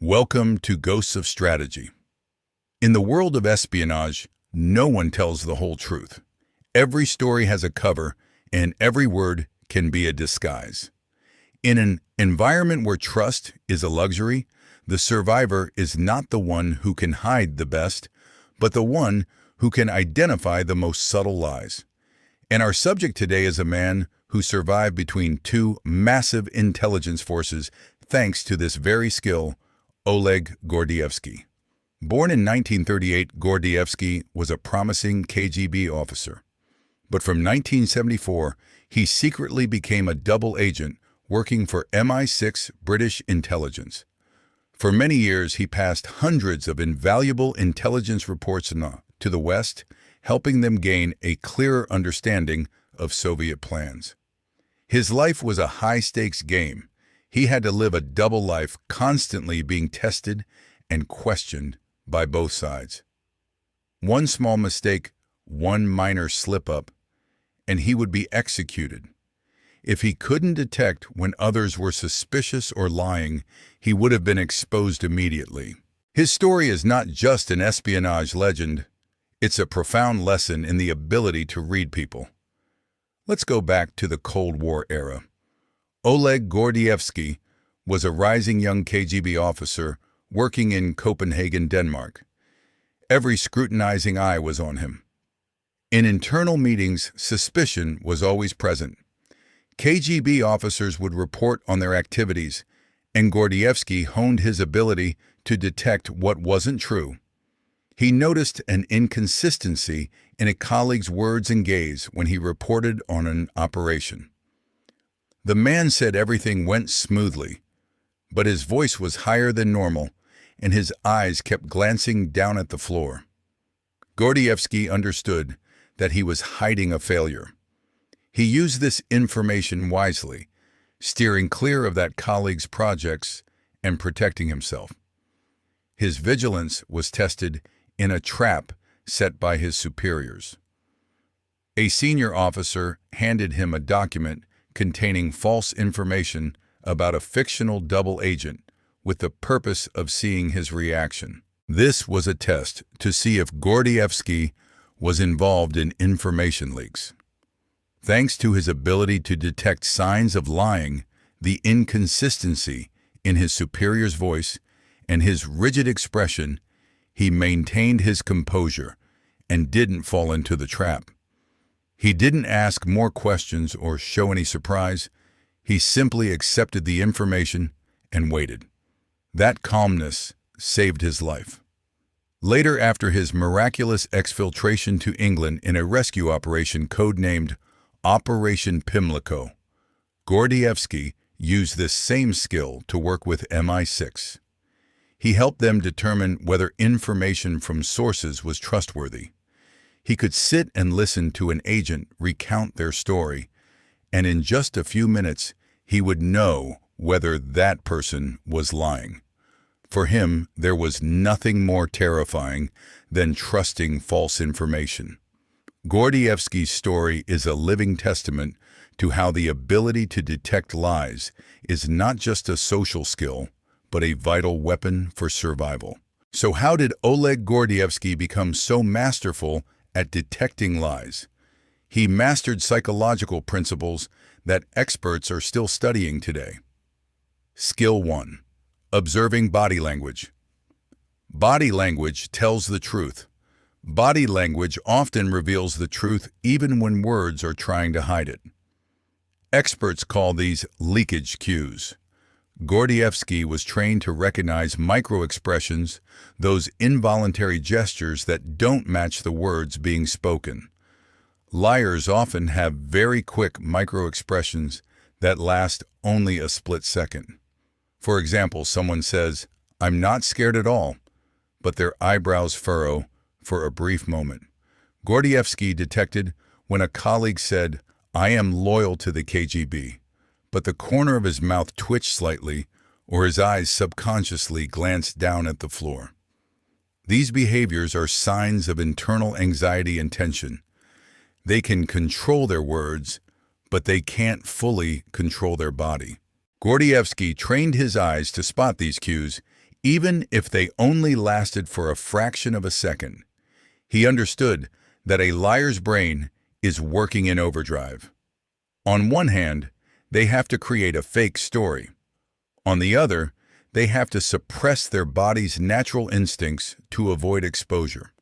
Welcome to Ghosts of Strategy. In the world of espionage, no one tells the whole truth. Every story has a cover, and every word can be a disguise. In an environment where trust is a luxury, the survivor is not the one who can hide the best, but the one who can identify the most subtle lies. And our subject today is a man who survived between two massive intelligence forces thanks to this very skill, Oleg Gordievsky. Born in 1938, Gordievsky was a promising KGB officer. But from 1974, he secretly became a double agent working for MI6 British intelligence. For many years, he passed hundreds of invaluable intelligence reports to the West, helping them gain a clearer understanding of Soviet plans. His life was a high-stakes game. He had to live a double life, constantly being tested and questioned by both sides. One small mistake, one minor slip-up, and he would be executed. If he couldn't detect when others were suspicious or lying, he would have been exposed immediately. His story is not just an espionage legend, it's a profound lesson in the ability to read people. Let's go back to the Cold War era. Oleg Gordievsky was a rising young KGB officer working in Copenhagen, Denmark. Every scrutinizing eye was on him. In internal meetings, suspicion was always present. KGB officers would report on their activities, and Gordievsky honed his ability to detect what wasn't true. He noticed an inconsistency in a colleague's words and gaze when he reported on an operation. The man said everything went smoothly, but his voice was higher than normal, and his eyes kept glancing down at the floor. Gordievsky understood that he was hiding a failure. He used this information wisely, steering clear of that colleague's projects and protecting himself. His vigilance was tested in a trap set by his superiors. A senior officer handed him a document containing false information about a fictional double agent with the purpose of seeing his reaction. This was a test to see if Gordievsky was involved in information leaks. Thanks to his ability to detect signs of lying, the inconsistency in his superior's voice, and his rigid expression, he maintained his composure and didn't fall into the trap. He didn't ask more questions or show any surprise. He simply accepted the information and waited. That calmness saved his life. Later, after his miraculous exfiltration to England in a rescue operation codenamed Operation Pimlico, Gordievsky used this same skill to work with MI6. He helped them determine whether information from sources was trustworthy. He could sit and listen to an agent recount their story, and in just a few minutes, he would know whether that person was lying. For him, there was nothing more terrifying than trusting false information. Gordievsky's story is a living testament to how the ability to detect lies is not just a social skill, but a vital weapon for survival. So how did Oleg Gordievsky become so masterful at detecting lies? He mastered psychological principles that experts are still studying today. Skill 1. Observing body language. Body language tells the truth. Body language often reveals the truth even when words are trying to hide it. Experts call these leakage cues. Gordievsky was trained to recognize micro-expressions, those involuntary gestures that don't match the words being spoken. Liars often have very quick micro-expressions that last only a split second. For example, someone says, "I'm not scared at all," but their eyebrows furrow for a brief moment. Gordievsky detected when a colleague said, "I am loyal to the KGB," but the corner of his mouth twitched slightly, or his eyes subconsciously glanced down at the floor. These behaviors are signs of internal anxiety and tension. They can control their words, but they can't fully control their body. Gordievsky trained his eyes to spot these cues even if they only lasted for a fraction of a second. He understood that a liar's brain is working in overdrive. On one hand, they have to create a fake story. On the other, they have to suppress their body's natural instincts to avoid exposure.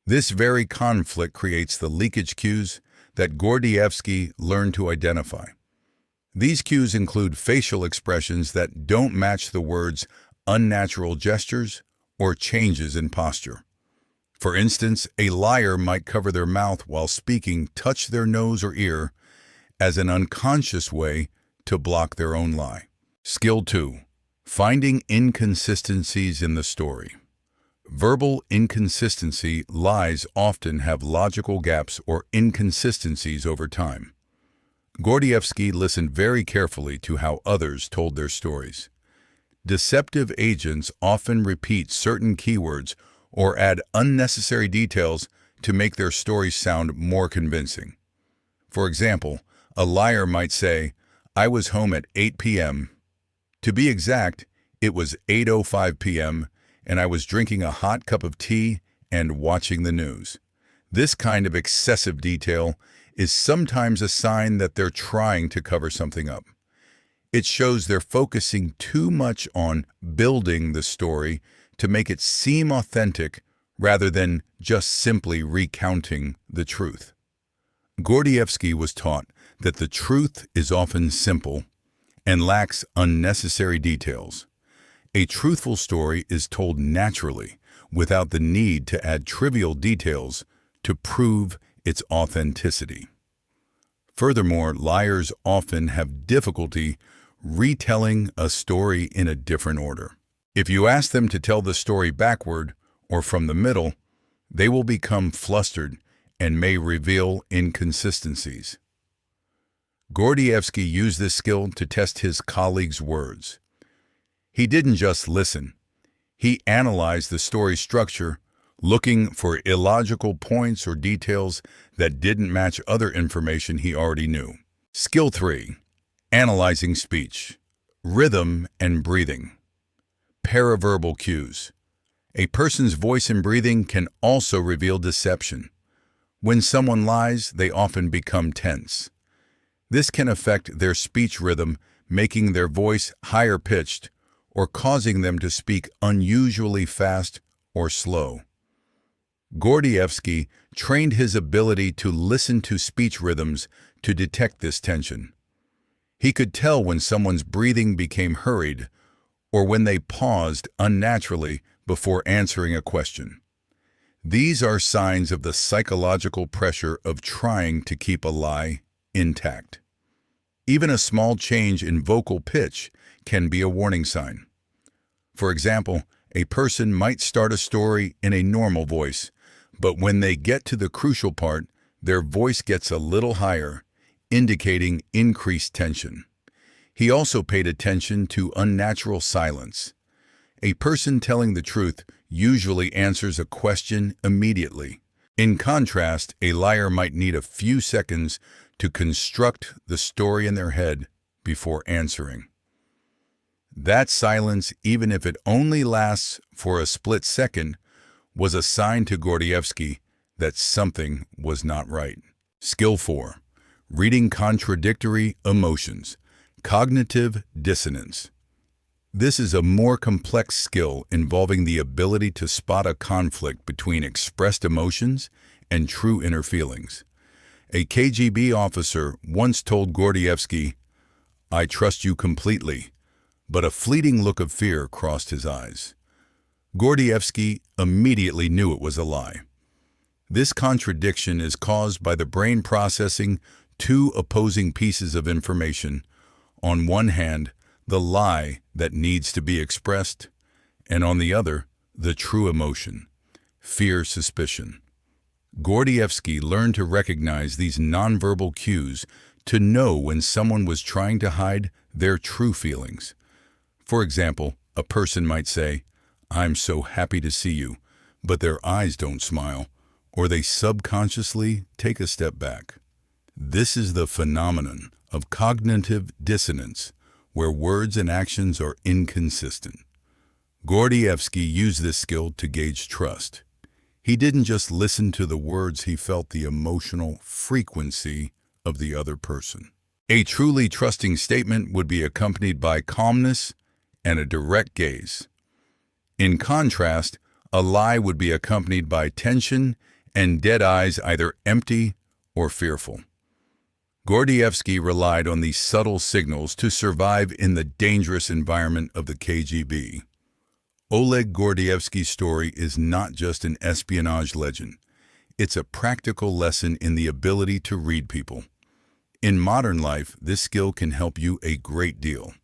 This very conflict creates the leakage cues that Gordievsky learned to identify. These cues include facial expressions that don't match the words, unnatural gestures, or changes in posture. For instance, a liar might cover their mouth while speaking, touch their nose or ear as an unconscious way to block their own lie. Skill 2. Finding inconsistencies in the story. Verbal inconsistency lies often have logical gaps or inconsistencies over time. Gordievsky listened very carefully to how others told their stories. Deceptive agents often repeat certain keywords or add unnecessary details to make their stories sound more convincing. For example, a liar might say, "I was home at 8 p.m. To be exact, it was 8:05 p.m. and I was drinking a hot cup of tea and watching the news." This kind of excessive detail is sometimes a sign that they're trying to cover something up. It shows they're focusing too much on building the story to make it seem authentic rather than just simply recounting the truth. Gordievsky was taught that the truth is often simple and lacks unnecessary details. A truthful story is told naturally without the need to add trivial details to prove its authenticity. Furthermore, liars often have difficulty retelling a story in a different order. If you ask them to tell the story backward or from the middle, they will become flustered and may reveal inconsistencies. Gordievsky used this skill to test his colleagues' words. He didn't just listen. He analyzed the story's structure, looking for illogical points or details that didn't match other information he already knew. Skill 3. Analyzing speech. Rhythm and breathing. Paraverbal cues. A person's voice and breathing can also reveal deception. When someone lies, they often become tense. This can affect their speech rhythm, making their voice higher-pitched or causing them to speak unusually fast or slow. Gordievsky trained his ability to listen to speech rhythms to detect this tension. He could tell when someone's breathing became hurried or when they paused unnaturally before answering a question. These are signs of the psychological pressure of trying to keep a lie intact. Even a small change in vocal pitch can be a warning sign. For example, a person might start a story in a normal voice, but when they get to the crucial part, their voice gets a little higher, indicating increased tension. He also paid attention to unnatural silence. A person telling the truth usually answers a question immediately. In contrast, a liar might need a few seconds to construct the story in their head before answering. That silence, even if it only lasts for a split second, was a sign to Gordievsky that something was not right. Skill 4. Reading contradictory emotions. Cognitive dissonance. This is a more complex skill involving the ability to spot a conflict between expressed emotions and true inner feelings. A KGB officer once told Gordievsky, "I trust you completely," but a fleeting look of fear crossed his eyes. Gordievsky immediately knew it was a lie. This contradiction is caused by the brain processing two opposing pieces of information. On one hand, the lie that needs to be expressed, and on the other, the true emotion, fear, suspicion. Gordievsky learned to recognize these nonverbal cues to know when someone was trying to hide their true feelings. For example, a person might say, "I'm so happy to see you," but their eyes don't smile, or they subconsciously take a step back. This is the phenomenon of cognitive dissonance, where words and actions are inconsistent. Gordievsky used this skill to gauge trust. He didn't just listen to the words, he felt the emotional frequency of the other person. A truly trusting statement would be accompanied by calmness and a direct gaze. In contrast, a lie would be accompanied by tension and dead eyes, either empty or fearful. Gordievsky relied on these subtle signals to survive in the dangerous environment of the KGB. Oleg Gordievsky's story is not just an espionage legend. It's a practical lesson in the ability to read people. In modern life, this skill can help you a great deal.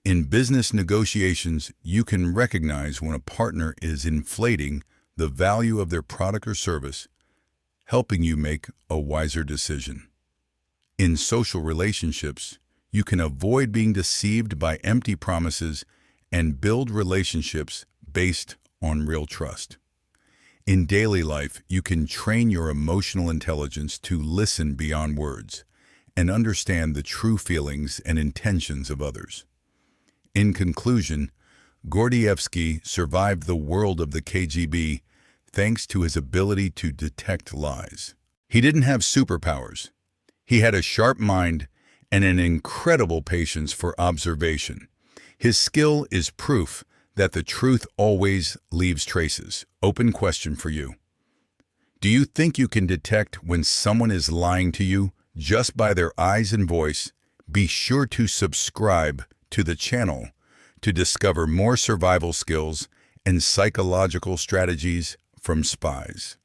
In business negotiations, you can recognize when a partner is inflating the value of their product or service, helping you make a wiser decision. In social relationships, you can avoid being deceived by empty promises and build relationships based on real trust. In daily life, you can train your emotional intelligence to listen beyond words and understand the true feelings and intentions of others. In conclusion, Gordievsky survived the world of the KGB thanks to his ability to detect lies. He didn't have superpowers. He had a sharp mind and an incredible patience for observation. His skill is proof that the truth always leaves traces. Open question for you. Do you think you can detect when someone is lying to you just by their eyes and voice? Be sure to subscribe to the channel to discover more survival skills and psychological strategies from spies.